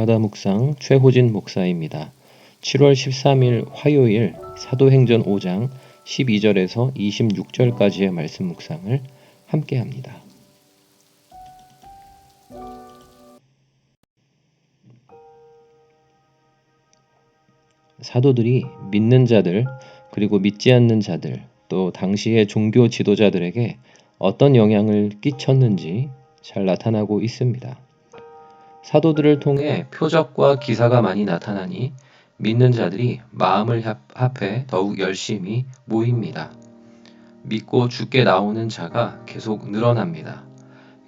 주마다 묵상 최호진 목사입니다. 7월 13일 화요일 사도행전 5장 12절에서 26절까지의 말씀 묵상을 함께 합니다. 사도들이 믿는 자들 그리고 믿지 않는 자들 또 당시의 종교 지도자들에게 어떤 영향을 끼쳤는지 잘 나타나고 있습니다. 사도들을 통해 표적과 기사가 많이 나타나니 믿는 자들이 마음을 합해 더욱 열심히 모입니다. 믿고 주께 나오는 자가 계속 늘어납니다.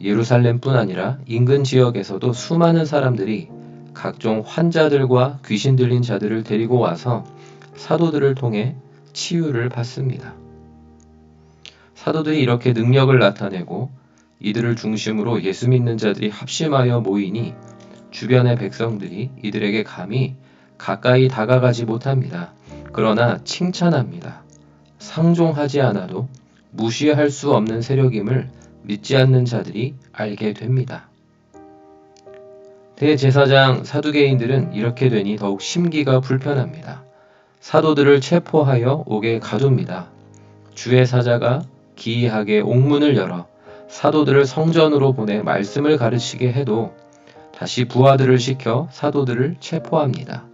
예루살렘뿐 아니라 인근 지역에서도 수많은 사람들이 각종 환자들과 귀신 들린 자들을 데리고 와서 사도들을 통해 치유를 받습니다. 사도들이 이렇게 능력을 나타내고 이들을 중심으로 예수 믿는 자들이 합심하여 모이니 주변의 백성들이 이들에게 감히 가까이 다가가지 못합니다. 그러나 칭찬합니다. 상종하지 않아도 무시할 수 없는 세력임을 믿지 않는 자들이 알게 됩니다. 대제사장 사두개인들은 이렇게 되니 더욱 심기가 불편합니다. 사도들을 체포하여 옥에 가둡니다. 주의 사자가 기이하게 옥문을 열어 사도들을 성전으로 보내 말씀을 가르치게 해도 다시 부하들을 시켜 사도들을 체포합니다.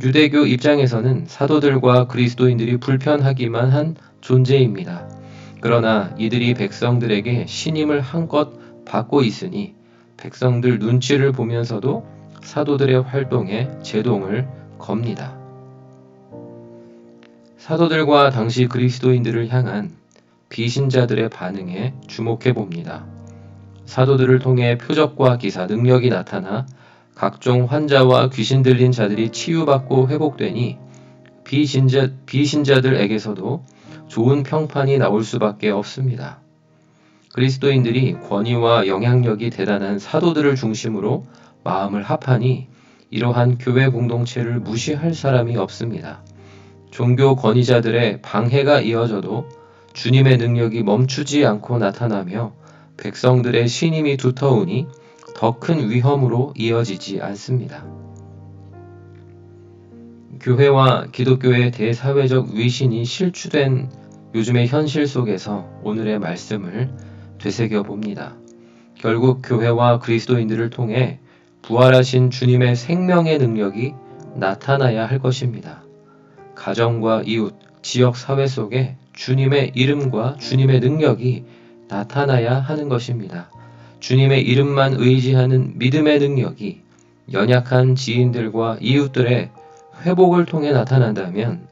유대교 입장에서는 사도들과 그리스도인들이 불편하기만 한 존재입니다. 그러나 이들이 백성들에게 신임을 한껏 받고 있으니 백성들 눈치를 보면서도 사도들의 활동에 제동을 겁니다. 사도들과 당시 그리스도인들을 향한 비신자들의 반응에 주목해 봅니다. 사도들을 통해 표적과 기사, 능력이 나타나 각종 환자와 귀신 들린 자들이 치유받고 회복되니 비신자들에게서도 좋은 평판이 나올 수밖에 없습니다. 그리스도인들이 권위와 영향력이 대단한 사도들을 중심으로 마음을 합하니 이러한 교회 공동체를 무시할 사람이 없습니다. 종교 권위자들의 방해가 이어져도 주님의 능력이 멈추지 않고 나타나며 백성들의 신임이 두터우니 더 큰 위험으로 이어지지 않습니다. 교회와 기독교의 대사회적 위신이 실추된 요즘의 현실 속에서 오늘의 말씀을 되새겨 봅니다. 결국 교회와 그리스도인들을 통해 부활하신 주님의 생명의 능력이 나타나야 할 것입니다. 가정과 이웃, 지역 사회 속에 주님의 이름과 주님의 능력이 나타나야 하는 것입니다. 주님의 이름만 의지하는 믿음의 능력이 연약한 지인들과 이웃들의 회복을 통해 나타난다면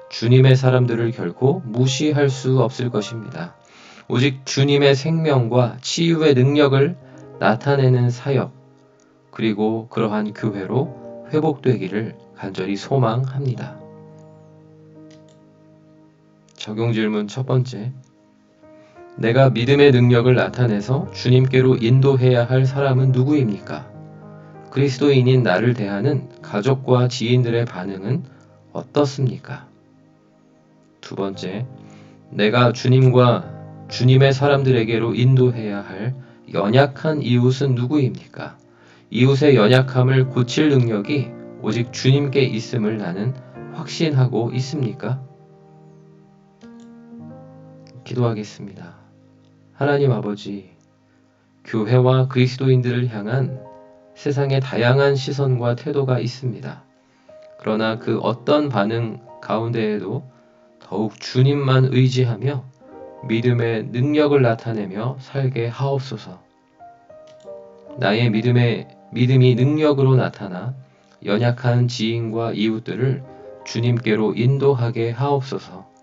주님의 사람들을 결코 무시할 수 없을 것입니다. 오직 주님의 생명과 치유의 능력을 나타내는 사역, 그리고 그러한 교회로 회복되기를 간절히 소망합니다. 적용 질문 첫 번째. 내가 믿음의 능력을 나타내서 주님께로 인도해야 할 사람은 누구입니까? 그리스도인인 나를 대하는 가족과 지인들의 반응은 어떻습니까? 두 번째, 내가 주님과 주님의 사람들에게로 인도해야 할 연약한 이웃은 누구입니까? 이웃의 연약함을 고칠 능력이 오직 주님께 있음을 나는 확신하고 있습니까? 기도하겠습니다. 하나님 아버지, 교회와 그리스도인들을 향한 세상의 다양한 시선과 태도가 있습니다. 그러나 그 어떤 반응 가운데에도 더욱 주님만 의지하며 믿음의 능력을 나타내며 살게 하옵소서. 나의 믿음이 능력으로 나타나 연약한 지인과 이웃들을 주님께로 인도하게 하옵소서.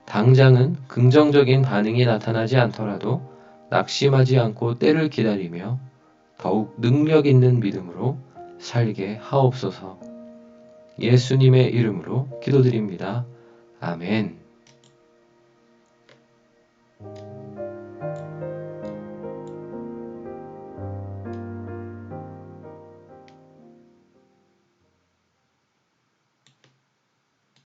당장은 긍정적인 반응이 나타나지 않더라도 낙심하지 않고 때를 기다리며 더욱 능력 있는 믿음으로 살게 하옵소서. 예수님의 이름으로 기도드립니다. 아멘.